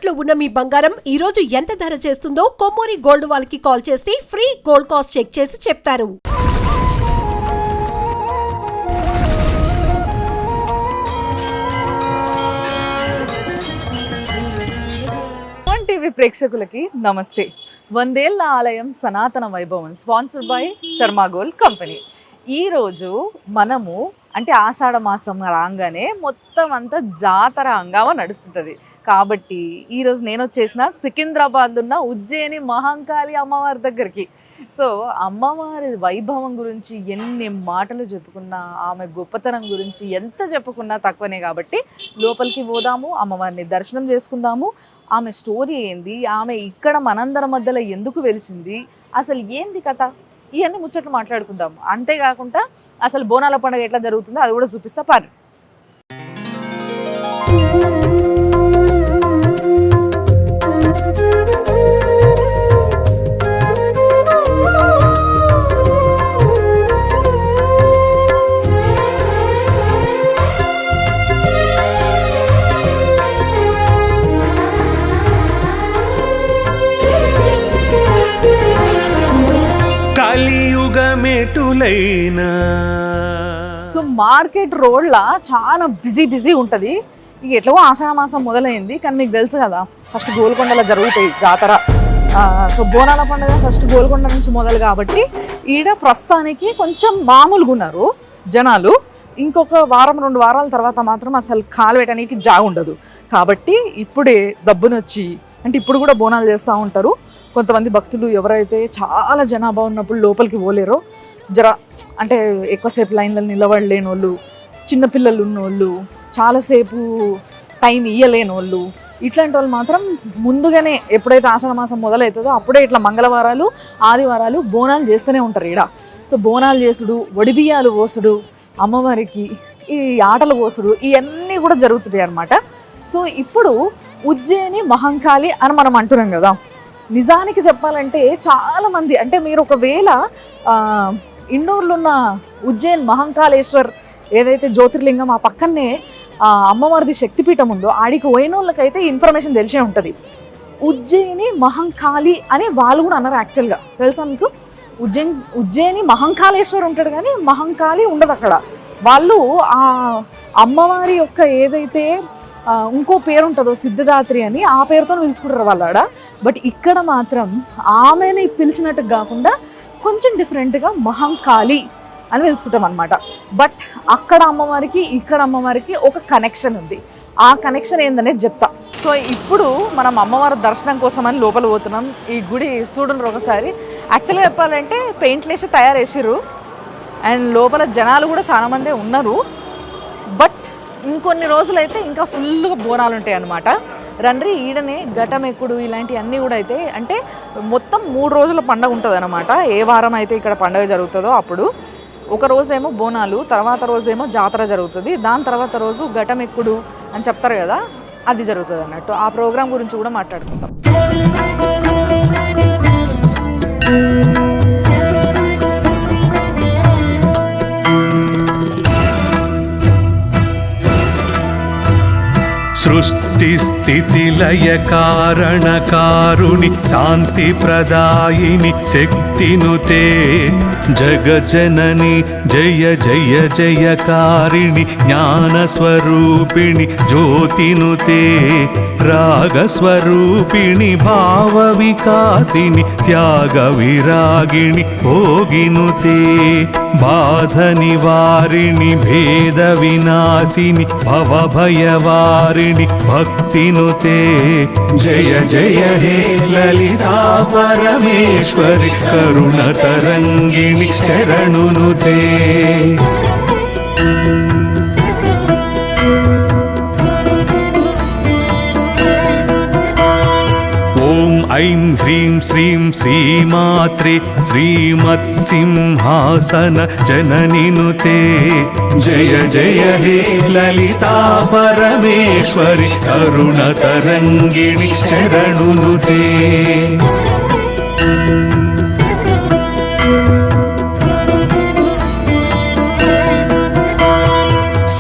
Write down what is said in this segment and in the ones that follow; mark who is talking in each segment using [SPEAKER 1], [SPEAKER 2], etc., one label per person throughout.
[SPEAKER 1] తాకట్లో ఉన్న మీ బంగారం ఈ రోజు ఎంత ధర చేస్తుందో కొమ్మూరి గోల్డ్ వాళ్ళకి కాల్ చేస్తే ఫ్రీ గోల్డ్ కాస్ట్ చెక్ చేసి చెప్తారు.
[SPEAKER 2] టీవీ ప్రేక్షకులకి నమస్తే. 100 ఏళ్ల ఆలయం సనాతన వైభవం sponsored by Sharma gold company. ఈరోజు మనము అంటే ఆషాఢ మాసం రాగానే మొత్తం అంతా జాతర హంగామా నడుస్తుంటుంది. కాబట్టి ఈరోజు నేను వచ్చేసిన సికింద్రాబాద్లో ఉన్న ఉజ్జయిని మహంకాళి అమ్మవారి దగ్గరికి. సో అమ్మవారి వైభవం గురించి ఎన్ని మాటలు చెప్పుకున్నా, ఆమె గొప్పతనం గురించి ఎంత చెప్పుకున్నా తక్కువనే. కాబట్టి లోపలికి పోదాము, అమ్మవారిని దర్శనం చేసుకుందాము. ఆమె స్టోరీ ఏంది, ఆమె ఇక్కడ మనందరి మధ్యలో ఎందుకు వెలిసింది, అసలు ఏంది కథ, ఇవన్నీ ముచ్చట్లు మాట్లాడుకుందాము. అంతేకాకుండా అసలు బోనాల పండుగ ఎట్లా జరుగుతుందో అది కూడా చూపిస్తా పారు. సో మార్కెట్ రోడ్లా చాలా బిజీ ఉంటుంది. ఇక ఎట్లా ఆషాఢ మాసం మొదలైంది, కానీ మీకు తెలుసు కదా ఫస్ట్ గోల్కొండలో జరుగుతాయి జాతర. సో బోనాల పండుగ ఫస్ట్ గోల్కొండ నుంచి మొదలు. కాబట్టి ఈడ ప్రస్తుతానికి కొంచెం మామూలుగా ఉన్నారు జనాలు. ఇంకొక వారం 2 వారాల తర్వాత మాత్రం అసలు కాలు పెట్టడానికి జాగ ఉండదు. కాబట్టి ఇప్పుడే దబ్బునొచ్చి, అంటే ఇప్పుడు కూడా బోనాలు చేస్తూ ఉంటారు. కొంతమంది భక్తులు ఎవరైతే చాలా జనాభా ఉన్నప్పుడు లోపలికి పోలేరో, అంటే ఎక్కువసేపు లైన్లో నిలబడలేని వాళ్ళు, చిన్నపిల్లలు ఉన్నోళ్ళు, చాలాసేపు టైం ఇయ్యలేని వాళ్ళు, ఇట్లాంటి వాళ్ళు మాత్రం ముందుగానే ఎప్పుడైతే ఆషాఢ మాసం మొదలవుతుందో అప్పుడే ఇట్లా మంగళవారాలు ఆదివారాలు బోనాలు చేస్తూనే ఉంటారు ఈడ. సో బోనాలు చేసుడు, వడిబియ్యాలు పోసుడు, అమ్మవారికి ఈ ఆటలు పోసుడు, ఇవన్నీ కూడా జరుగుతున్నాయి అన్నమాట. సో ఇప్పుడు ఉజ్జయిని మహంకాళి అని మనం అంటున్నాం కదా. నిజానికి చెప్పాలంటే చాలామంది, అంటే మీరు ఒకవేళ ఇండోర్లో ఉన్న ఉజ్జయిన్ మహంకాళేశ్వర్ ఏదైతే జ్యోతిర్లింగం ఆ పక్కనే అమ్మవారిది శక్తిపీఠం ఉందో ఆడికి పోయిన వాళ్ళకైతే ఇన్ఫర్మేషన్ తెలిసే ఉంటుంది. ఉజ్జయిని మహంకాళి అని వాళ్ళు కూడా అన్నారు. యాక్చువల్గా తెలుసా మీకు, ఉజ్జయిని మహంకాళేశ్వర్ ఉంటాడు కానీ మహంకాళి ఉండదు అక్కడ. వాళ్ళు ఆ అమ్మవారి యొక్క ఏదైతే ఇంకో పేరు ఉంటుందో సిద్ధదాత్రి అని, ఆ పేరుతో పిలుచుకుంటారు వాళ్ళాడ. బట్ ఇక్కడ మాత్రం ఆమెని పిలిచినట్టు కాకుండా కొంచెం డిఫరెంట్గా మహంకాళి అని పిలుచుకుంటాం అనమాట. బట్ అక్కడ అమ్మవారికి ఇక్కడ అమ్మవారికి ఒక కనెక్షన్ ఉంది. ఆ కనెక్షన్ ఏందనేది చెప్తా. సో ఇప్పుడు మనం అమ్మవారి దర్శనం కోసం అని లోపల పోతున్నాం. ఈ గుడి చూడండి ఒకసారి. యాక్చువల్గా చెప్పాలంటే పెయింట్లు వేసి తయారు చేసిర్రు, అండ్ లోపల జనాలు కూడా చాలామందే ఉన్నారు. బట్ ఇంకొన్ని రోజులైతే ఇంకా ఫుల్గా బోనాలు ఉంటాయి అన్నమాట. రండ్రి ఈడనే ఘటం ఎక్కుడు ఇలాంటివన్నీ కూడా అయితే, అంటే మొత్తం 3 రోజుల పండుగ ఉంటుంది అన్నమాట. ఏ వారం అయితే ఇక్కడ పండుగ జరుగుతుందో అప్పుడు ఒక రోజేమో బోనాలు, తర్వాత రోజేమో జాతర జరుగుతుంది, దాని తర్వాత రోజు ఘటం ఎక్కుడు అని చెప్తారు కదా, అది జరుగుతుంది అన్నట్టు. ఆ ప్రోగ్రాం గురించి కూడా మాట్లాడుకుందాం.
[SPEAKER 3] సృష్టి స్థితి లయ కారణకారుణి శాంతి ప్రదాయిని శక్తినుతే జగజనని జయ జయ జయకారిణి జ్ఞానస్వరూపిణి జ్యోతినుతే రాగస్వరూపిణి భావ వికాసిని త్యాగ విరాగిణి భోగినుతే బాధ నివారిణి భేద వినాశిని భవభయవారిణి భక్తినుతే జయ జయ హే లలితా పరమేశ్వరి కరుణ తరంగిణి శరణునుతే. ఐం హ్రీం శ్రీం శ్రీమాత్రే శ్రీమత్సింహాసన జననినుతే జయ జయ హే లలితా పరమేశ్వరి కరుణ తరంగిణి శరణునుతే.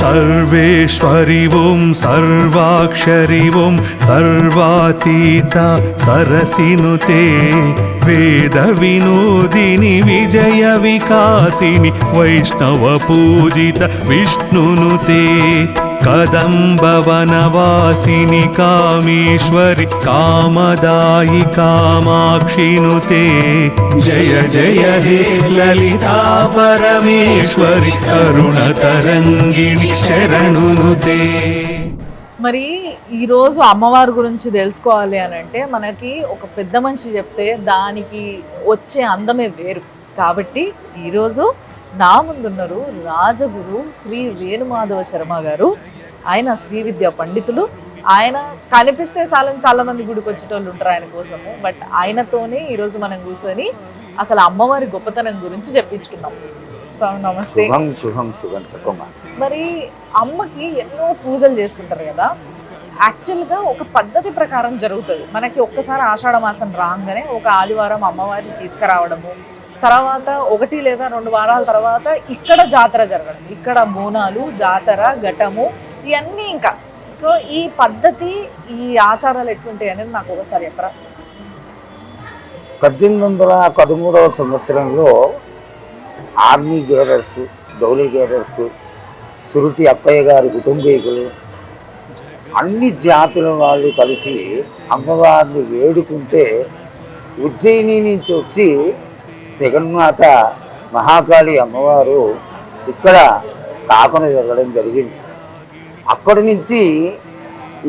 [SPEAKER 3] सर्वेश्वरि ॐ सर्वाक्षरि ॐ सर्वातीता सरसिनुते वेदविनोदिनि विजय विकासिनि वैष्णवपूजित विष्णुनुते कदम्बवनवासिनि कामेश्वरि कामदायि कामाक्षिनुते जय जय हे ललिता परमेश्वरि करुणतरङ्गिणि शरणुनुते।
[SPEAKER 2] మరి ఈరోజు అమ్మవారి గురించి తెలుసుకోవాలి అని అంటే మనకి ఒక పెద్ద మనిషి చెప్తే దానికి వచ్చే అందమే వేరు. కాబట్టి ఈరోజు నా ముందున్నారు రాజగురు శ్రీ వేణుమాధవ శర్మ గారు. ఆయన శ్రీ విద్యా పండితులు. ఆయన కనిపిస్తే చాలా మంది గుడికి వచ్చేటోళ్ళు ఉంటారు ఆయన కోసము. బట్ ఆయనతోనే ఈరోజు మనం కూర్చొని అసలు అమ్మవారి గొప్పతనం గురించి చెప్పించుకున్నాం. సో నమస్తే. మరి అమ్మకి ఎన్నో పూజలు చేస్తుంటారు కదా. యాక్చువల్గా ఒక పద్ధతి ప్రకారం జరుగుతుంది. మనకి ఒక్కసారి ఆషాఢ మాసం రాగానే ఒక ఆదివారం అమ్మవారిని తీసుకురావడము, తర్వాత 1 లేదా 2 వారాల తర్వాత ఇక్కడ జాతర జరగడం, ఇక్కడ బోనాలు, జాతర, ఘటము, ఇవన్నీ ఇంకా. సో ఈ పద్ధతి, ఈ ఆచారాలు ఎట్లుంటాయి అనేది నాకు ఒకసారి చెప్పరా.
[SPEAKER 4] 1813వ సంవత్సరంలో ఆర్మీ గేరర్స్, డౌలీ గేరర్స్, సురుటి అప్పయ్య గారి కుటుంబీకులు, అన్ని జాతుల వాళ్ళు కలిసి అమ్మవారిని వేడుకుంటే ఉజ్జయిని నుంచి వచ్చి జగన్మాత మహాకాళి అమ్మవారు ఇక్కడ స్థాపన జరగడం జరిగింది. అక్కడి నుంచి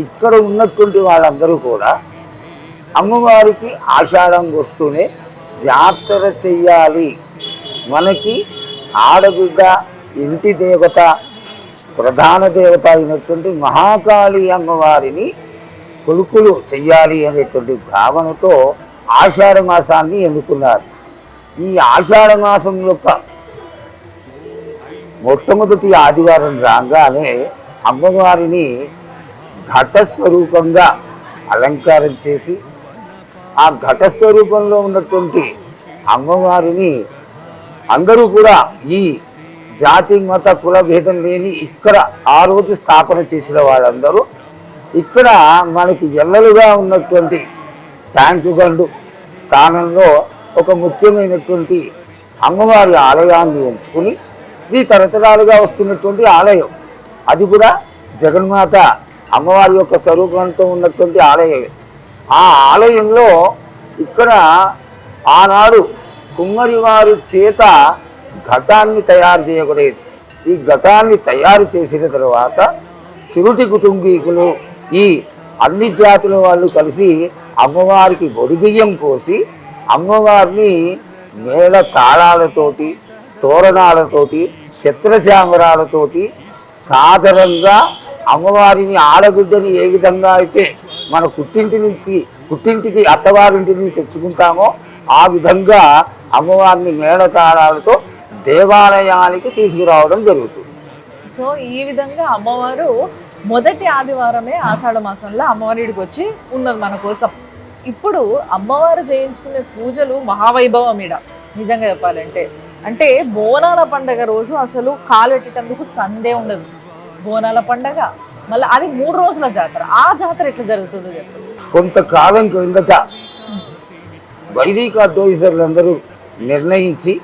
[SPEAKER 4] ఇక్కడ ఉన్నటువంటి వాళ్ళందరూ కూడా అమ్మవారికి ఆషాఢం వస్తూనే జాతర చెయ్యాలి, మనకి ఆడబిడ్డ, ఇంటి దేవత, ప్రధాన దేవత అయినటువంటి మహాకాళి అమ్మవారిని కొలుకులు చెయ్యాలి అనేటువంటి భావనతో ఆషాఢ మాసాన్ని ఎన్నుకున్నారు. ఈ ఆషాఢ మాసం యొక్క మొట్టమొదటి ఆదివారం రాగానే అమ్మవారిని ఘటస్వరూపంగా అలంకారం చేసి ఆ ఘటస్వరూపంలో ఉన్నటువంటి అమ్మవారిని అందరూ కూడా ఈ జాతి మత కుల భేదం లేని ఇక్కడ ఆ రోజు స్థాపన చేసిన వాళ్ళందరూ ఇక్కడ మనకి ఎల్లలుగా ఉన్నటువంటి ట్యాంకు గండు స్థానంలో ఒక ముఖ్యమైనటువంటి అమ్మవారి ఆలయాన్ని ఎంచుకుని, ఇది తరతరాలుగా వస్తున్నటువంటి ఆలయం. అది కూడా జగన్మాత అమ్మవారి యొక్క స్వరూపంతో ఉన్నటువంటి ఆలయమే. ఆ ఆలయంలో ఇక్కడ ఆనాడు కుమ్మరి వారి చేత ఘటాన్ని తయారు చేయకూడదు. ఈ ఘటాన్ని తయారు చేసిన తర్వాత సురుటి కుటుంబీకులు, ఈ అన్ని జాతుల వాళ్ళు కలిసి అమ్మవారికి ఒడిగియ్యం కోసి అమ్మవారిని మేళ తాళాలతోటి, తోరణాలతోటి, చిత్రచామరాలతోటి సాదరంగా అమ్మవారిని, ఆడబిడ్డని ఏ విధంగా అయితే మన పుట్టింటికి అత్తవారింటి నుంచి తెచ్చుకుంటామో ఆ విధంగా అమ్మవారిని మేళతాళాలతో దేవాలయానికి తీసుకురావడం జరుగుతుంది.
[SPEAKER 2] సో ఈ విధంగా అమ్మవారు మొదటి ఆదివారమే ఆషాఢ మాసంలో అమ్మవారికి వచ్చి ఉన్నది మన కోసం. ఇప్పుడు అమ్మవారు చేయించుకునే పూజలు మహావైభవం ఈడ నిజంగా చెప్పాలంటే. అంటే బోనాల పండగ రోజు అసలు కాలెట్టేటందుకు సందే ఉండదు. బోనాల పండగ మళ్ళీ అది 3 రోజుల జాతర. ఆ జాతర ఎట్లా జరుగుతుందో చెప్పండి.
[SPEAKER 4] కొంతకాలం క్రిందట వైదిక అడ్వైజర్లందరూ నిర్ణయించి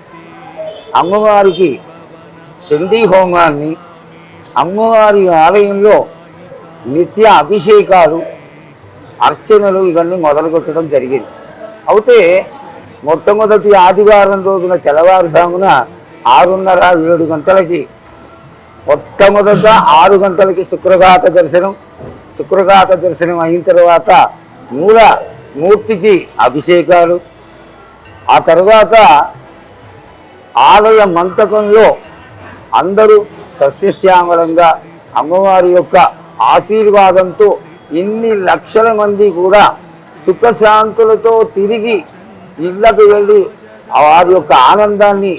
[SPEAKER 4] అమ్మవారికి చండీ హోమాన్ని, అమ్మవారి ఆలయంలో నిత్య అభిషేకాలు, అర్చనలు ఇవన్నీ మొదలుపెట్టడం జరిగింది. అయితే మొట్టమొదటి ఆదివారం రోజున తెల్లవారుజామున 6:30-7 గంటలకి, మొట్టమొదట 6 గంటలకి సుప్రభాత దర్శనం అయిన తర్వాత మూలమూర్తికి అభిషేకాలు, ఆ తర్వాత ఆలయ మంటపంలో అందరూ సస్యశ్యామలంగా అమ్మవారి యొక్క ఆశీర్వాదంతో ఇన్ని లక్షల మంది కూడా సుఖశాంతులతో తిరిగి ఇళ్లకు వెళ్ళి వారి యొక్క ఆనందాన్ని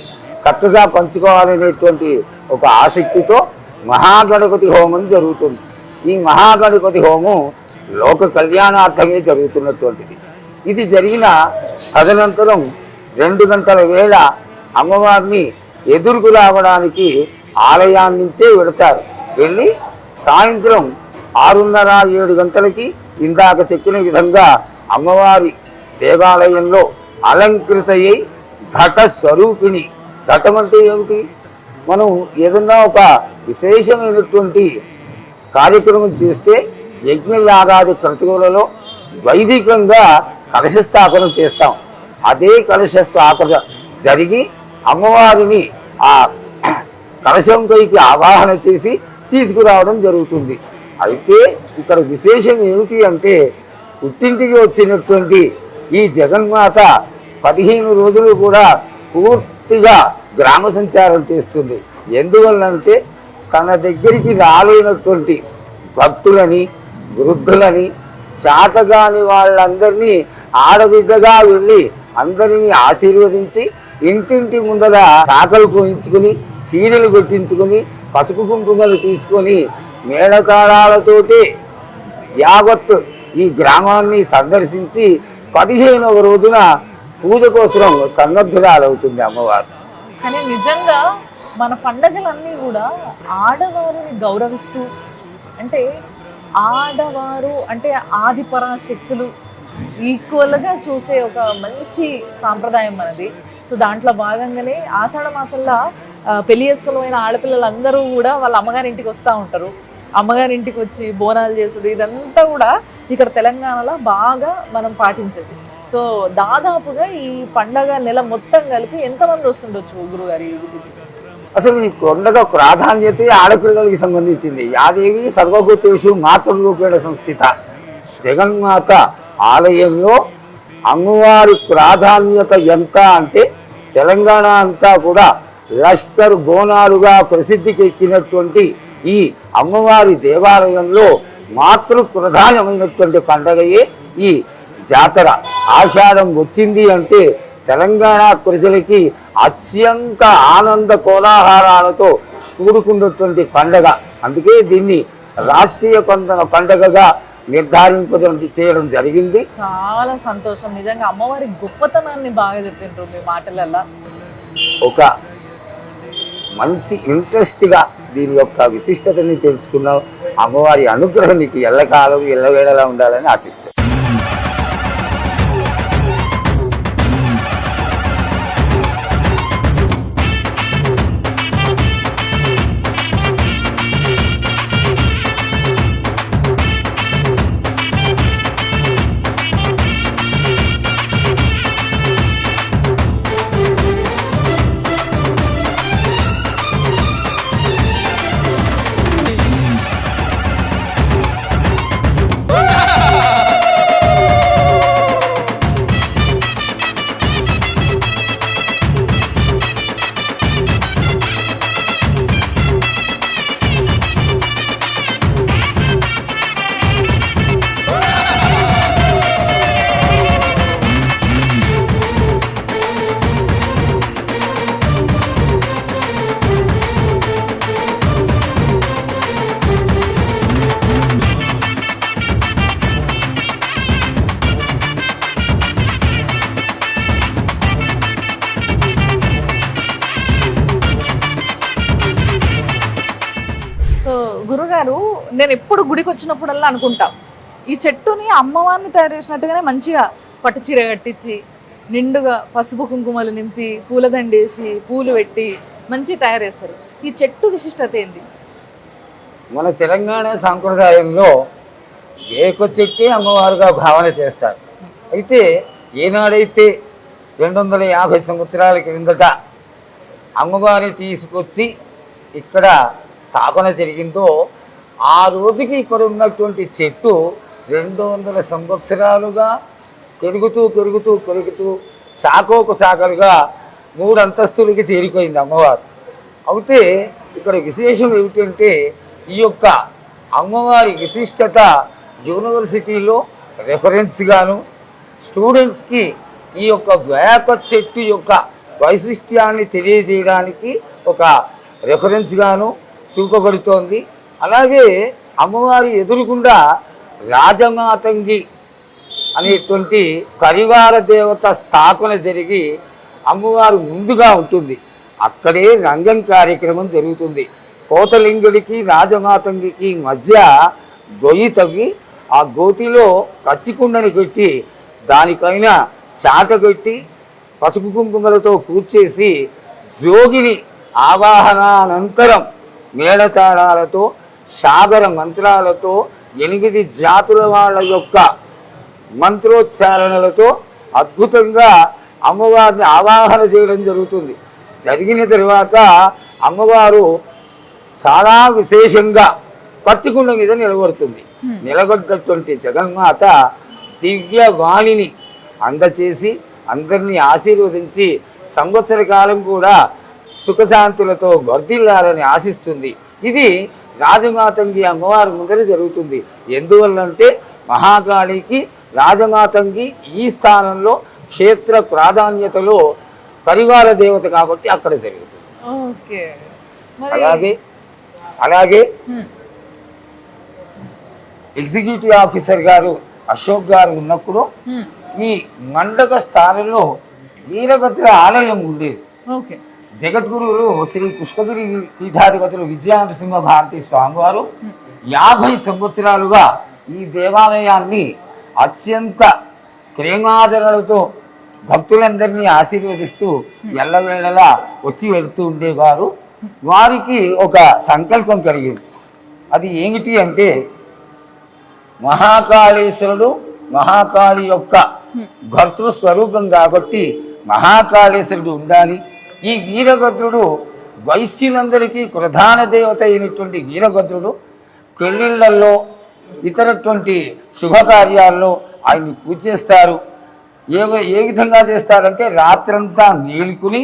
[SPEAKER 4] చక్కగా పంచుకోవాలనేటువంటి ఒక ఆసక్తితో మహాగణపతి హోమం జరుగుతుంది. ఈ మహాగణపతి హోమం లోక కళ్యాణార్థమే జరుగుతున్నటువంటిది. ఇది జరిగిన తదనంతరం 2 గంటల వేళ అమ్మవారిని ఎదురుకు రావడానికి ఆలయాన్నించే వెడతారు. వెళ్ళి సాయంత్రం 6:30-7 గంటలకి ఇందాక చెప్పిన విధంగా అమ్మవారి దేవాలయంలో అలంకృతయ్యి ఘట స్వరూపిణి. ఘటం అంటే ఏమిటి? మనం ఏదన్నా ఒక విశేషమైనటువంటి కార్యక్రమం చేస్తే యజ్ఞయాగాది క్రతువులలో వైదికంగా కలశ స్థాపన చేస్తాం. అదే కలశ స్థాపన జరిగి అమ్మవారిని ఆ కలశం పైకి ఆవాహన చేసి తీసుకురావడం జరుగుతుంది. అయితే ఇక్కడ విశేషం ఏమిటి అంటే పుట్టింటికి వచ్చినటువంటి ఈ జగన్మాత 15 రోజులు కూడా పూర్తిగా గ్రామ సంచారం చేస్తుంది. ఎందువల్లంటే తన దగ్గరికి రాలేనటువంటి భక్తులని, వృద్ధులని, శాతగాని వాళ్ళందరినీ ఆడబిడ్డగా వెళ్ళి అందరినీ ఆశీర్వదించి ఇంటింటి ముందర శాఖలు కోయించుకుని, చీరలు కొట్టించుకుని, పసుపు కుంకుమలు తీసుకొని మేళతాళాలతోటి యావత్ ఈ గ్రామాన్ని సందర్శించి 15వ రోజున పూజ కోసం సన్నద్ధురాలవుతుంది అమ్మవారు.
[SPEAKER 2] కానీ నిజంగా మన పండగలన్నీ కూడా ఆడవారిని గౌరవిస్తూ, అంటే ఆడవారు అంటే ఆది పరాశక్తులు ఈక్వల్గా చూసే ఒక మంచి సాంప్రదాయం మనది. సో దాంట్లో భాగంగానే ఆషాఢ మాసంలో పెళ్లి చేసుకున్న ఆడపిల్లలందరూ కూడా వాళ్ళ అమ్మగారింటికి వస్తూ ఉంటారు. అమ్మగారింటికి వచ్చి బోనాలు చేసేది ఇదంతా కూడా ఇక్కడ తెలంగాణలో బాగా మనం పాటించేది. సో దాదాపుగా ఈ పండగ నెల మొత్తం కలిపి ఎంతమంది వస్తుండొచ్చు గురుగారి?
[SPEAKER 4] అసలు ఈ పండుగ ప్రాధాన్యత ఆడపిల్లలకి సంబంధించింది. యాదేవి సర్వభూతేషు మాతృరూపేణ సంస్థిత. జగన్మాత ఆలయంలో అమ్మవారి ప్రాధాన్యత ఎంత అంటే తెలంగాణ అంతా కూడా లష్కర్ బోనాలుగా ప్రసిద్ధికి ఎక్కినటువంటి ఈ అమ్మవారి దేవాలయంలో మాతృ ప్రధానమైనటువంటి పండగయే ఈ జాతర. ఆషాఢం వచ్చింది అంటే తెలంగాణ ప్రజలకి అత్యంత ఆనంద కోలాహలాలతో కూడుకున్నటువంటి పండగ. అందుకే దీన్ని రాష్ట్రీయ పండగగా నిర్ధారింపడం చేయడం జరిగింది.
[SPEAKER 2] చాలా సంతోషం. నిజంగా అమ్మవారి గొప్పతనాన్ని బాగా చెప్పిండ్రు మీ మాటలల్లో.
[SPEAKER 4] ఒక మంచి ఇంట్రెస్ట్గా దీని యొక్క విశిష్టతని తెలుసుకున్నాం. అమ్మవారి అనుగ్రహం నీకు ఎల్లకాలం ఎల్లవేళలా ఉండాలని ఆశిస్తాను.
[SPEAKER 2] గురుగారు, నేను ఎప్పుడు గుడికి వచ్చినప్పుడల్లా అనుకుంటా, ఈ చెట్టుని అమ్మవారిని తయారు చేసినట్టుగానే మంచిగా పట్టుచీర కట్టించి నిండుగా పసుపు కుంకుమలు నింపి పూలదండేసి పూలు పెట్టి మంచి తయారు చేస్తారు. ఈ చెట్టు విశిష్టత ఏంది?
[SPEAKER 4] మన తెలంగాణ సాంప్రదాయంలో ఏక చెట్టే అమ్మవారుగా భావన చేస్తారు. అయితే ఏనాడైతే 250 సంవత్సరాల క్రిందట అమ్మవారిని తీసుకొచ్చి ఇక్కడ స్థాపన జరిగిందో ఆ రోజుకి ఇక్కడ ఉన్నటువంటి చెట్టు 200 సంవత్సరాలుగా పెరుగుతూ పెరుగుతూ పెరుగుతూ శాఖోకు శాఖలుగా 3 అంతస్తులకి చేరిపోయింది అమ్మవారు. అయితే ఇక్కడ విశేషం ఏమిటంటే ఈ యొక్క అమ్మవారి విశిష్టత యూనివర్సిటీలో రెఫరెన్స్గాను, స్టూడెంట్స్కి ఈ యొక్క వేప చెట్టు యొక్క వైశిష్ట్యాన్ని తెలియజేయడానికి ఒక రెఫరెన్స్గాను చూపబడుతోంది. అలాగే అమ్మవారి ఎదురుగుండా రాజమాతంగి అనేటువంటి పరివార దేవత స్థాపన జరిగి అమ్మవారు ముందుగా ఉంటుంది. అక్కడే రంగం కార్యక్రమం జరుగుతుంది. కోతలింగుడికి రాజమాతంగికి మధ్య గొయ్యి తవ్వి ఆ గోతిలో కచ్చికుండని పెట్టి దానిపైన చాట పెట్టి పసుపు కుంకుమలతో పూడ్చేసి జోగిని ఆవాహనానంతరం మేళతాళాలతో సాగర మంత్రాలతో 8 జాతుల వాళ్ళ యొక్క మంత్రోచ్చారణలతో అద్భుతంగా అమ్మవారిని ఆవాహన చేయడం జరుగుతుంది. జరిగిన తర్వాత అమ్మవారు చాలా విశేషంగా పచ్చికుండ మీద నిలబడుతుంది. నిలబడ్డటువంటి జగన్మాత దివ్య వాణిని అందచేసి అందరినీ ఆశీర్వదించి సంవత్సర కాలం కూడా సుఖశాంతులతో వర్ధిల్లాలని ఆశిస్తుంది. ఇది రాజమాతంగి అమ్మవారి ముందర జరుగుతుంది. ఎందువల్లంటే మహాకాళికి రాజమాతంగి ఈ స్థానంలో క్షేత్ర ప్రాధాన్యతలో పరివార దేవత కాబట్టి అక్కడ జరుగుతుంది.
[SPEAKER 2] ఓకే.
[SPEAKER 4] అలాగే ఎగ్జిక్యూటివ్ ఆఫీసర్ గారు అశోక్ గారు ఉన్నప్పుడు ఈ మండక స్థానంలో వీరభద్ర ఆలయం ఉండేది.
[SPEAKER 2] ఓకే.
[SPEAKER 4] జగద్గురువులు శ్రీ పుష్పగిరి పీఠాధిపతులు విజయనరసింహ భారతి స్వామివారు 50 సంవత్సరాలుగా ఈ దేవాలయాన్ని అత్యంత ప్రేమాదరణలతో భక్తులందరినీ ఆశీర్వదిస్తూ ఎల్లవేళలా వచ్చి వెళుతూ ఉండేవారు. వారికి ఒక సంకల్పం కలిగింది. అది ఏమిటి అంటే మహాకాళేశ్వరుడు మహాకాళి యొక్క భర్తృస్వరూపం కాబట్టి మహాకాళేశ్వరుడు ఉండాలి. ఈ వీరభద్రుడు వైశ్యులందరికీ ప్రధాన దేవత అయినటువంటి వీరభద్రుడు పెళ్ళిళ్ళల్లో ఇతరటువంటి శుభకార్యాల్లో ఆయన్ని పూజ చేస్తారు. ఏ విధంగా చేస్తారంటే రాత్రంతా మేలుకుని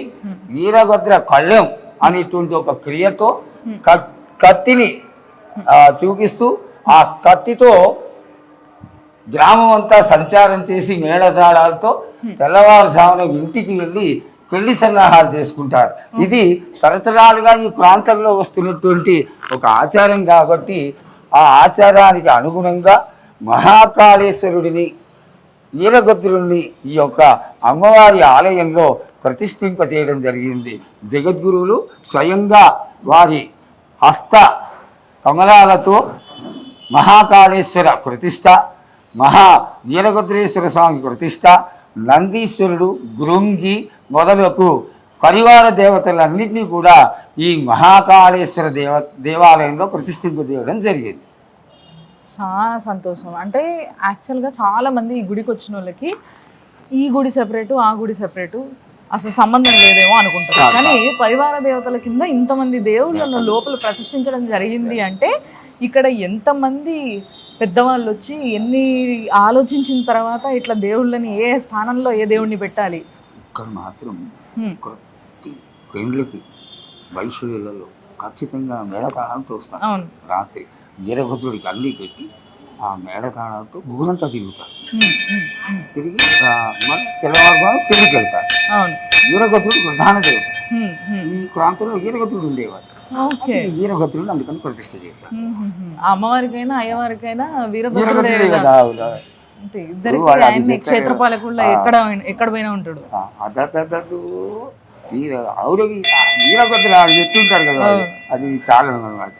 [SPEAKER 4] వీరభద్ర కళ్యం అనేటువంటి ఒక క్రియతో కత్తిని చూపిస్తూ ఆ కత్తితో గ్రామం అంతా సంచారం చేసి మేళతాళాలతో తెల్లవారుజామున ఇంటికి వెళ్ళి పెళ్లి సన్నాహాలు చేసుకుంటారు. ఇది తరతరాలుగా ఈ ప్రాంతంలో వస్తున్నటువంటి ఒక ఆచారం కాబట్టి ఆ ఆచారానికి అనుగుణంగా మహాకాళేశ్వరుడిని వీరభద్రుడిని ఈ యొక్క అమ్మవారి ఆలయంలో ప్రతిష్ఠింపచేయడం జరిగింది. జగద్గురువులు స్వయంగా వారి హస్త కమలాలతో మహాకాళేశ్వర ప్రతిష్ఠ, వీరభద్రేశ్వర స్వామి ప్రతిష్ఠ, నందీశ్వరుడు, గృంగి మొదలకు పరివార దేవతలన్నింటినీ కూడా ఈ మహాకాళేశ్వర దేవాలయంలో ప్రతిష్ఠింపజేయడం జరిగింది.
[SPEAKER 2] చాలా సంతోషం. అంటే యాక్చువల్గా చాలామంది ఈ గుడికి వచ్చిన వాళ్ళకి ఈ గుడి సెపరేటు ఆ గుడి సెపరేటు అసలు సంబంధం లేదేమో అనుకుంటారు. కానీ పరివార దేవతల కింద ఇంతమంది దేవుళ్ళను లోపల ప్రతిష్ఠించడం జరిగింది అంటే ఇక్కడ ఎంతమంది పెద్దవాళ్ళు వచ్చి ఎన్ని ఆలోచించిన తర్వాత ఇట్లా దేవుళ్ళని ఏ స్థానంలో ఏ దేవుడిని పెట్టాలి.
[SPEAKER 4] ఇక్కడ మాత్రం ప్రతి పెండ్లకి వైశ్యులలో ఖచ్చితంగా మేళతాళాలతో వస్తాను. రాత్రి వీరభద్రుడికి అల్లి పెట్టి ఆ మేళతాళాలతో ఊరంతా తిరుగుతారు. తిరిగి తెల్లవారుగాను పెళ్లికి వెళ్తారు. వీరభద్రుడు ప్రధాన దేవత. ఈ ప్రాంతంలో వీరభద్రుడు ఉండేవారు. వీరభద్రుడు అందుకని ప్రతిష్ఠ చేశారు.
[SPEAKER 2] అమ్మవారికైనా అయ్యవారికైనా వీరభద్రుడే కదా. ఇద్దరికి ఆయన క్షేత్రపాలకుల్లో ఎక్కడ పోయినా ఉంటాడు.
[SPEAKER 4] వీరభద్ర చెప్తుంటారు కదా, అది కారణం అన్నమాట.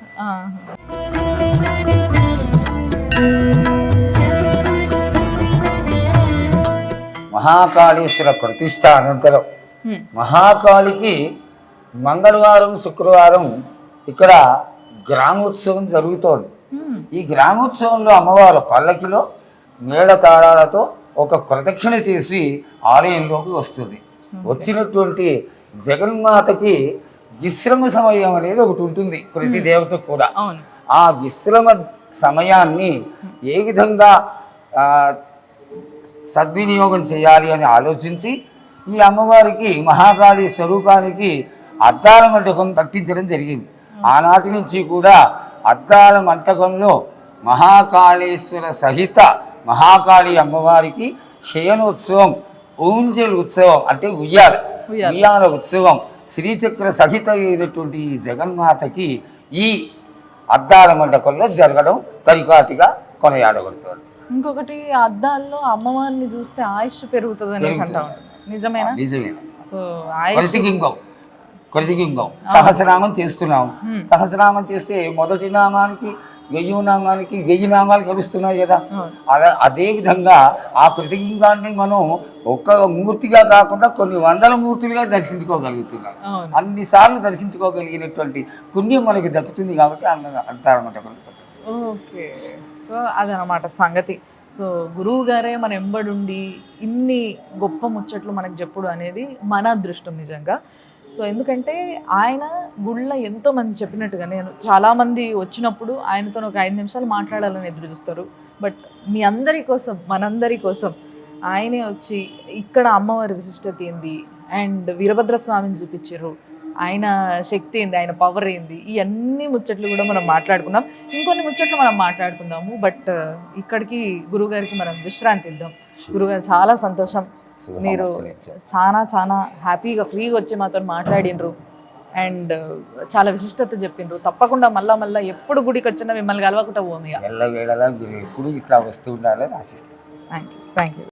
[SPEAKER 4] మహాకాళేశ్వర ప్రతిష్ట అనంతరం మహాకాళికి మంగళవారం శుక్రవారం ఇక్కడ గ్రామోత్సవం జరుగుతోంది. ఈ గ్రామోత్సవంలో అమ్మవారు పల్లకిలో మేళతాళాలతో ఒక ప్రదక్షిణ చేసి ఆలయంలోకి వస్తుంది. వచ్చినటువంటి జగన్మాతకి విశ్రమ సమయం అనేది ఒకటి ఉంటుంది ప్రతి దేవతకు కూడా. ఆ విశ్రమ సమయాన్ని ఏ విధంగా సద్వినియోగం చేయాలి అని ఆలోచించి ఈ అమ్మవారికి మహాకాళి స్వరూపానికి అద్దాల మంటకం కట్టించడం జరిగింది. ఆనాటి నుంచి కూడా అద్దాల మంటకంలో మహాకాళేశ్వర సహిత మహాకాళి అమ్మవారికి శయనోత్సవం, ఊంజల్ ఉత్సవం అంటే ఉయ్యాల ఉత్సవం, శ్రీచక్ర సహిత అయినటువంటి ఈ జగన్మాతకి ఈ అద్దాల మండపంలో జరగడం పరిపాటిగా కొనయాడబడుతుంది.
[SPEAKER 2] ఇంకొకటి అద్దాల్లో అమ్మవారిని చూస్తే ఆయుష్ పెరుగుతుంది అనేసి అంటా ఉంటారు. నిజమేనా?
[SPEAKER 4] నిజమేనా.
[SPEAKER 2] సో
[SPEAKER 4] కృతజ్ఞం సహస్రనామం చేస్తున్నాం. సహస్రనామం చేస్తే మొదటి నామానికి 1000 నామానికి 1000 నామాలు కలుస్తున్నాయి కదా. అదే విధంగా ఆ కృతజ్ఞాన్ని మనం ఒక్క మూర్తిగా కాకుండా కొన్ని వందల మూర్తులుగా దర్శించుకోగలుగుతున్నాం. అన్నిసార్లు దర్శించుకోగలిగినటువంటి పుణ్యం మనకి దక్కుతుంది కాబట్టి అంటారన్నమాట.
[SPEAKER 2] ఓకే, సో అదనమాట సంగతి. సో గురువు గారే మన ఎంబడుండి ఇన్ని గొప్ప ముచ్చట్లు మనకు చెప్పుడు అనేది మన అదృష్టం నిజంగా. సో ఎందుకంటే ఆయన గుళ్ళ ఎంతోమంది చెప్పినట్టుగా నేను చాలామంది వచ్చినప్పుడు ఆయనతో ఒక 5 నిమిషాలు మాట్లాడాలని ఎదురు చూస్తారు. బట్ మీ అందరి కోసం మనందరి కోసం ఆయనే వచ్చి ఇక్కడ అమ్మవారి విశిష్టత ఏంది అండ్ వీరభద్రస్వామిని చూపించారు, ఆయన శక్తి ఏంది, ఆయన పవర్ ఏంది, ఇవన్నీ ముచ్చట్లు కూడా మనం మాట్లాడుకున్నాం. ఇంకొన్ని ముచ్చట్లు మనం మాట్లాడుకుందాము. బట్ ఇక్కడికి గురువుగారికి మనం విశ్రాంతి ఇద్దాం. గురువుగారు చాలా సంతోషం, మీరు చాలా చాలా హ్యాపీగా ఫ్రీగా వచ్చి మాతో మాట్లాడినరు అండ్ చాలా విశిష్టత చెప్పిండ్రు. తప్పకుండా మళ్ళా ఎప్పుడు గుడికి వచ్చినా మిమ్మల్ని కలవకుండా పోమయ్యా.
[SPEAKER 4] ఎప్పుడు ఇట్లా వస్తూ ఉండాలని ఆశిస్తాను.
[SPEAKER 2] Thank you.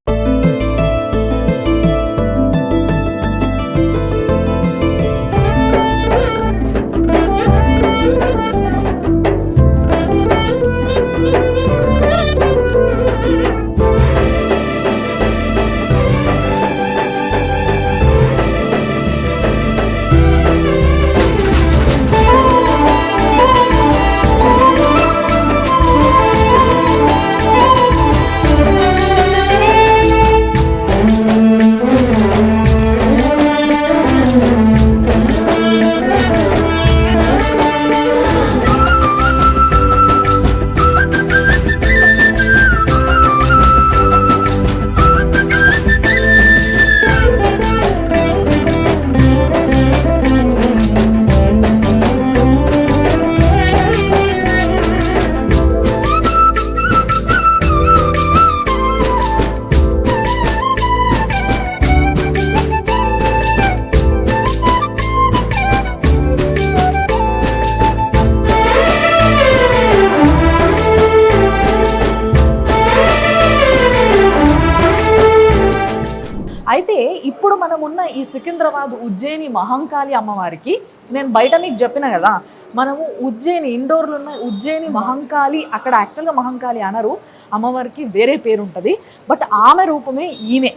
[SPEAKER 2] అయితే ఇప్పుడు మనం ఉన్న ఈ సికింద్రాబాద్ ఉజ్జయిని మహంకాళి అమ్మవారికి నేను బయట మీకు చెప్పిన కదా, మనము ఉజ్జయిని ఇండోర్లో ఉన్న ఉజ్జయిని మహంకాళి, అక్కడ యాక్చువల్గా మహంకాళి అనరు, అమ్మవారికి వేరే పేరు ఉంటుంది. బట్ ఆమె రూపమే ఈమె.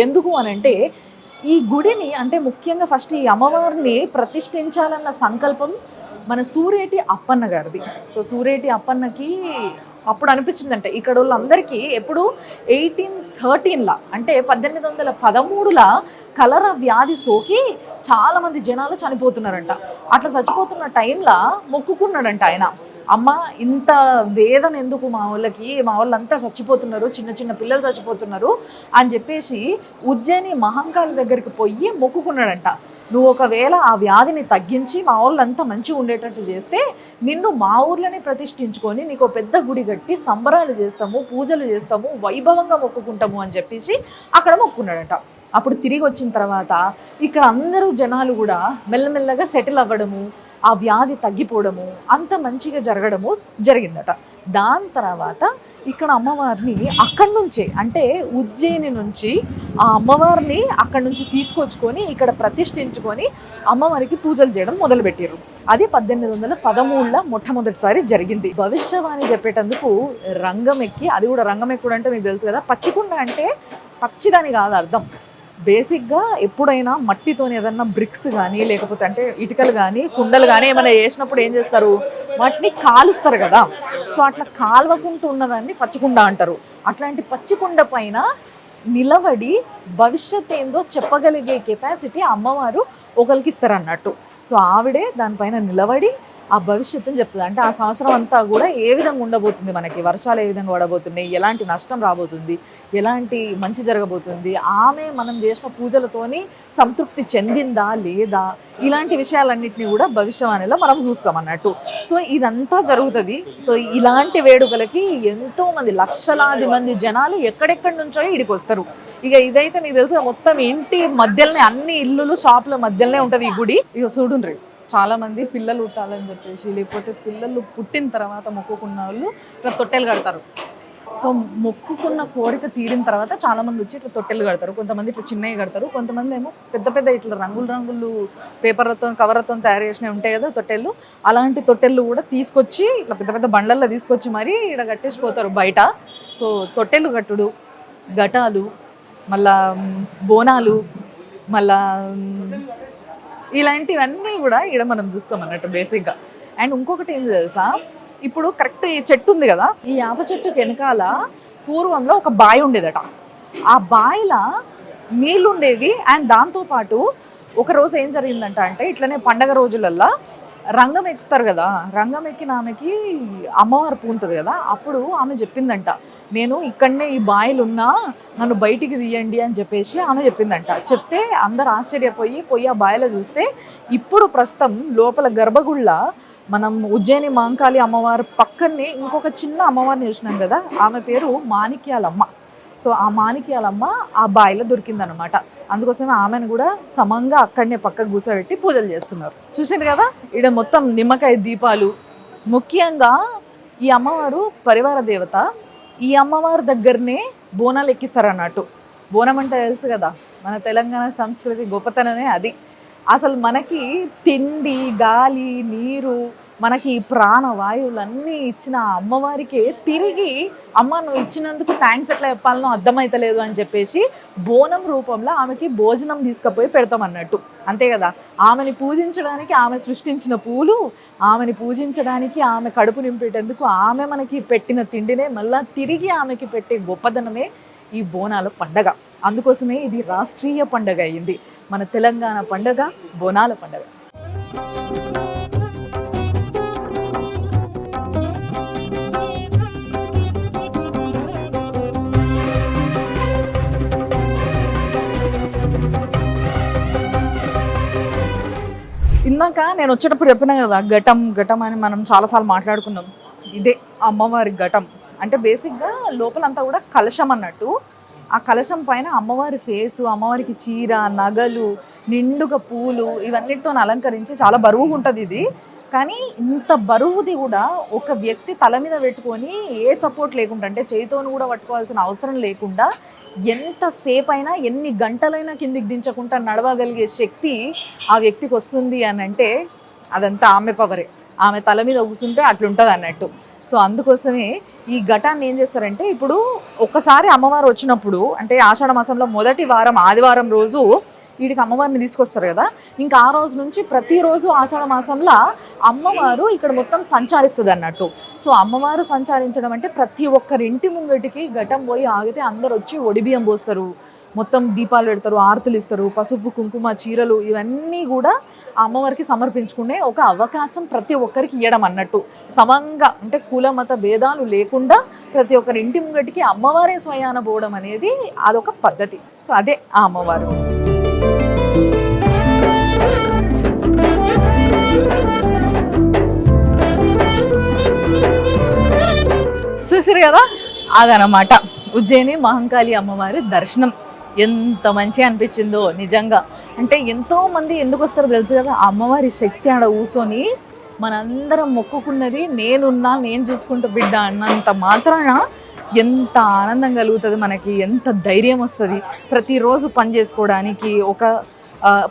[SPEAKER 2] ఎందుకు అని అంటే ఈ గుడిని అంటే ముఖ్యంగా ఫస్ట్ ఈ అమ్మవారిని ప్రతిష్ఠించాలన్న సంకల్పం మన సూరేటి అప్పన్న గారిది. సో సూరేటి అప్పన్నకి అప్పుడు అనిపించిందంటే ఇక్కడ వాళ్ళందరికీ ఎప్పుడు 1813లా అంటే 1813లా కలరా వ్యాధి సోకి చాలామంది జనాలు చనిపోతున్నారంట. అట్లా చచ్చిపోతున్న టైంలో మొక్కుకున్నాడంట ఆయన, అమ్మ ఇంత వేదన ఎందుకు మా వాళ్ళంతా చచ్చిపోతున్నారు, చిన్న చిన్న పిల్లలు చచ్చిపోతున్నారు అని చెప్పేసి ఉజ్జయిని మహంకాళి దగ్గరికి పోయి మొక్కుకున్నాడంట. నువ్వు ఒకవేళ ఆ వ్యాధిని తగ్గించి మా వాళ్ళంతా మంచిగా ఉండేటట్టు చేస్తే నిన్ను మా ఊర్లోనే ప్రతిష్ఠించుకొని నీకు పెద్ద గుడి కట్టి సంబరాలు చేస్తాము, పూజలు చేస్తాము, వైభవంగా మొక్కుకుంటాము అని చెప్పేసి అక్కడ మొక్కున్నాడట. అప్పుడు తిరిగి వచ్చిన తర్వాత ఇక్కడ అందరూ జనాలు కూడా మెల్లమెల్లగా సెటిల్ అవ్వడము, ఆ వ్యాధి తగ్గిపోవడము, అంత మంచిగా జరగడము జరిగిందట. దాని తర్వాత ఇక్కడ అమ్మవారిని అక్కడి నుంచే అంటే ఉజ్జయిని నుంచి ఆ అమ్మవారిని అక్కడి నుంచి తీసుకొచ్చుకొని ఇక్కడ ప్రతిష్ఠించుకొని అమ్మవారికి పూజలు చేయడం మొదలుపెట్టారు. అది 1813లో మొట్టమొదటిసారి జరిగింది. భవిష్యవాణి చెప్పేటందుకు రంగం ఎక్కి, అది కూడా రంగం ఎక్కుడు అంటే మీకు తెలుసు కదా, పచ్చికుండ అంటే పచ్చిదని కాదు అర్థం. బేసిక్గా ఎప్పుడైనా మట్టితోని ఏదన్నా బ్రిక్స్ కానీ లేకపోతే అంటే ఇటుకలు కానీ కుండలు కానీ ఏమైనా చేసినప్పుడు ఏం చేస్తారు, వాటిని కాలుస్తారు కదా. సో అట్లా కాల్వకుంటూ ఉన్నదాన్ని పచ్చికుండ అంటారు. అట్లాంటి పచ్చికుండ పైన నిలబడి భవిష్యత్ ఏందో చెప్పగలిగే కెపాసిటీ అమ్మవారు ఒకరికి ఇస్తారు అన్నట్టు. సో ఆవిడే దానిపైన నిలబడి ఆ భవిష్యత్తుని చెప్తుంది. అంటే ఆ సంవత్సరం అంతా కూడా ఏ విధంగా ఉండబోతుంది, మనకి వర్షాలు ఏ విధంగా పడబోతున్నాయి, ఎలాంటి నష్టం రాబోతుంది, ఎలాంటి మంచి జరగబోతుంది, ఆమె మనం చేసిన పూజలతోని సంతృప్తి చెందిందా లేదా, ఇలాంటి విషయాలన్నింటినీ కూడా భవిష్యవాణిలో మనం చూస్తాం అన్నట్టు. సో ఇదంతా జరుగుతుంది. సో ఇలాంటి వేడుకలకి ఎంతోమంది లక్షలాది మంది జనాలు ఎక్కడెక్కడి నుంచో ఇడికి వస్తారు. ఇక ఇదైతే మీకు తెలుసు మొత్తం ఇంటి మధ్యలోనే, అన్ని ఇల్లులు షాపుల మధ్యలోనే ఉంటుంది ఈ గుడి. ఇక చూడుండ్రి, చాలామంది పిల్లలు పుట్టాలని చెప్పేసి లేకపోతే పిల్లలు పుట్టిన తర్వాత మొక్కుకున్న వాళ్ళు ఇట్లా తొట్టెలు కడతారు. సో మొక్కుకున్న కోరిక తీరిన తర్వాత చాలామంది వచ్చి ఇట్లా తొట్టెలు కడతారు, కొంతమంది ఇట్లా చిన్నవి కడతారు, కొంతమంది ఏమో పెద్ద పెద్ద ఇట్లా రంగులు పేపర్లతో కవర్లతో తయారు చేసినవి ఉంటాయి కదా తొట్టెళ్ళు, అలాంటి తొట్టెళ్ళు కూడా తీసుకొచ్చి ఇట్లా పెద్ద పెద్ద బండ్లల్లో తీసుకొచ్చి మరీ ఇక్కడ కట్టేసిపోతారు బయట. సో తొట్టెళ్ళు కట్టుడు, ఘటాలు, మళ్ళా బోనాలు, మళ్ళా ఇలాంటివన్నీ కూడా ఇక్కడ మనం చూస్తాం అన్నట్టు బేసిక్గా. అండ్ ఇంకొకటి ఏంటి తెలుసా, ఇప్పుడు కరెక్ట్ ఈ చెట్టు ఉంది కదా, ఈ యాప చెట్టుకి వెనకాల పూర్వంలో ఒక బావి ఉండేదట. ఆ బావిలో నీళ్ళు ఉండేవి. అండ్ దాంతోపాటు ఒకరోజు ఏం జరిగిందంట అంటే, ఇట్లనే పండగ రోజులల్లో రంగం ఎక్కుతారు కదా, రంగం ఎక్కిన ఆమెకి అమ్మవారు పూంటుంది కదా, అప్పుడు ఆమె చెప్పిందంట, నేను ఇక్కడనే ఈ బాయిలు ఉన్నా, నన్ను బయటికి తీయండి అని చెప్పేసి ఆమె చెప్పిందంట. చెప్తే అందరు ఆశ్చర్యపోయి ఆ బాయిలో చూస్తే ఇప్పుడు ప్రస్తుతం లోపల గర్భగుళ్ళ మనం ఉజ్జయిని మహంకాళి అమ్మవారు పక్కనే ఇంకొక చిన్న అమ్మవారిని చూసినాం కదా, ఆమె పేరు మాణిక్యాలమ్మ. సో ఆ మాణిక్యాలమ్మ ఆ బాయిలో దొరికిందనమాట. అందుకోసమే ఆమెను కూడా సమంగా అక్కడనే పక్కకు కూర్చోబెట్టి పూజలు చేస్తున్నారు. చూసారు కదా, ఇక్కడ మొత్తం నిమ్మకాయ దీపాలు. ముఖ్యంగా ఈ అమ్మవారు పరివార దేవత. ఈ అమ్మవారి దగ్గరనే బోనాలు ఎక్కిస్తారు అన్నట్టు. బోనం అంటే తెలుసు కదా, మన తెలంగాణ సంస్కృతి గొప్పతనమే అది. అసలు మనకి తిండి, గాలి, నీరు, మనకి ప్రాణవాయువులన్నీ ఇచ్చిన అమ్మవారికి తిరిగి అమ్మ నువ్వు ఇచ్చినందుకు థ్యాంక్స్ ఎట్లా చెప్పాలనో అర్థమైతలేదు అని చెప్పేసి బోనం రూపంలో ఆమెకి భోజనం తీసుకుపోయి పెడతాం అన్నట్టు. అంతే కదా, ఆమెని పూజించడానికి ఆమె సృష్టించిన పూలు, ఆమెని పూజించడానికి ఆమె కడుపు నింపేటందుకు ఆమె మనకి పెట్టిన తిండినే మళ్ళీ తిరిగి ఆమెకి పెట్టే గొప్పదనమే ఈ బోనాల పండగ. అందుకోసమే ఇది రాష్ట్రీయ పండగ అయింది. మన తెలంగాణ పండగ బోనాల పండగ. ఇందాక నేను వచ్చేటప్పుడు చెప్పినా కదా, ఘటం అని మనం చాలాసార్లు మాట్లాడుకున్నాం. ఇదే అమ్మవారి ఘటం అంటే బేసిక్గా లోపలంతా కూడా కలశం అన్నట్టు. ఆ కలశం పైన అమ్మవారి ఫేసు, అమ్మవారికి చీర, నగలు, నిండుగా పూలు ఇవన్నిటితో అలంకరించి చాలా బరువుగా ఉంటుంది ఇది. కానీ ఇంత బరువుది కూడా ఒక వ్యక్తి తల మీద పెట్టుకొని ఏ సపోర్ట్ లేకుండా, అంటే చేతితోను కూడా పట్టుకోవాల్సిన అవసరం లేకుండా, ఎంతసేపు అయినా ఎన్ని గంటలైనా కిందికి దించకుండా నడవగలిగే శక్తి ఆ వ్యక్తికి వస్తుంది అని అంటే అదంతా ఆమె పవరే. ఆమె తల మీద కూర్చుంటే అట్లుంటుంది అన్నట్టు. సో అందుకోసమే ఈ ఘటాన్ని ఏం చేస్తారంటే, ఇప్పుడు ఒక్కసారి అమ్మవారు వచ్చినప్పుడు అంటే ఆషాఢ మాసంలో మొదటి వారం ఆదివారం రోజు వీడికి అమ్మవారిని తీసుకొస్తారు కదా, ఇంకా ఆ రోజు నుంచి ప్రతిరోజు ఆషాఢ మాసంలో అమ్మవారు ఇక్కడ మొత్తం సంచరిస్తుంది అన్నట్టు. సో అమ్మవారు సంచరించడం అంటే ప్రతి ఒక్కరింటి ముంగటికి ఘటం పోయి ఆగితే అందరు వచ్చి ఒడిబియ్యం పోస్తారు, మొత్తం దీపాలు పెడతారు, ఆరతులు ఇస్తారు, పసుపు కుంకుమ చీరలు ఇవన్నీ కూడా ఆ అమ్మవారికి సమర్పించుకునే ఒక అవకాశం ప్రతి ఒక్కరికి ఇవ్వడం అన్నట్టు. సమంగా అంటే కుల మత భేదాలు లేకుండా ప్రతి ఒక్కరి ఇంటి ముంగటికి అమ్మవారే స్వయాన పోవడం అనేది అదొక పద్ధతి. సో అదే ఆ అమ్మవారు. చూసారు కదా, అదనమాట ఉజ్జయిని మహంకాళి అమ్మవారి దర్శనం. ఎంత మంచిగా అనిపించిందో నిజంగా. అంటే ఎంతోమంది ఎందుకు వస్తారో తెలుసు కదా, ఆ అమ్మవారి శక్తి ఆడ కూర్చొని మనందరం మొక్కుకున్నది నేనున్నా నేను చూసుకుంటూ బిడ్డ అన్నంత మాత్రాన ఎంత ఆనందం కలుగుతుంది మనకి, ఎంత ధైర్యం వస్తుంది. ప్రతిరోజు పని చేసుకోవడానికి ఒక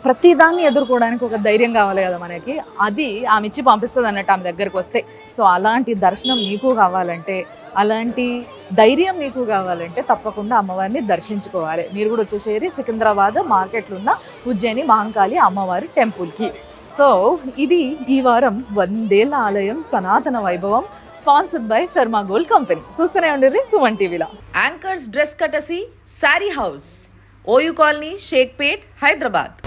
[SPEAKER 2] ప్రతిదాన్ని ఎదుర్కోవడానికి ఒక ధైర్యం కావాలి కదా మనకి, అది ఆమె ఇచ్చి పంపిస్తుంది అన్నట్టు ఆమె దగ్గరకు వస్తే. సో అలాంటి దర్శనం మీకు కావాలంటే, అలాంటి ధైర్యం మీకు కావాలంటే తప్పకుండా అమ్మవారిని దర్శించుకోవాలి. మీరు కూడా వచ్చేసేది సికింద్రాబాద్ మార్కెట్లో ఉన్న ఉజ్జయిని మహంకాళి అమ్మవారి టెంపుల్కి. సో ఇది ఈ వారం 100 ఏళ్ల ఆలయం సనాతన వైభవం, sponsored by Sharma gold company. చూస్తూనే ఉండేది సుమన్ టీవీలో.
[SPEAKER 5] యాంకర్స్ డ్రెస్ కటసి sari house, OU colony, Shaikpet, Hyderabad.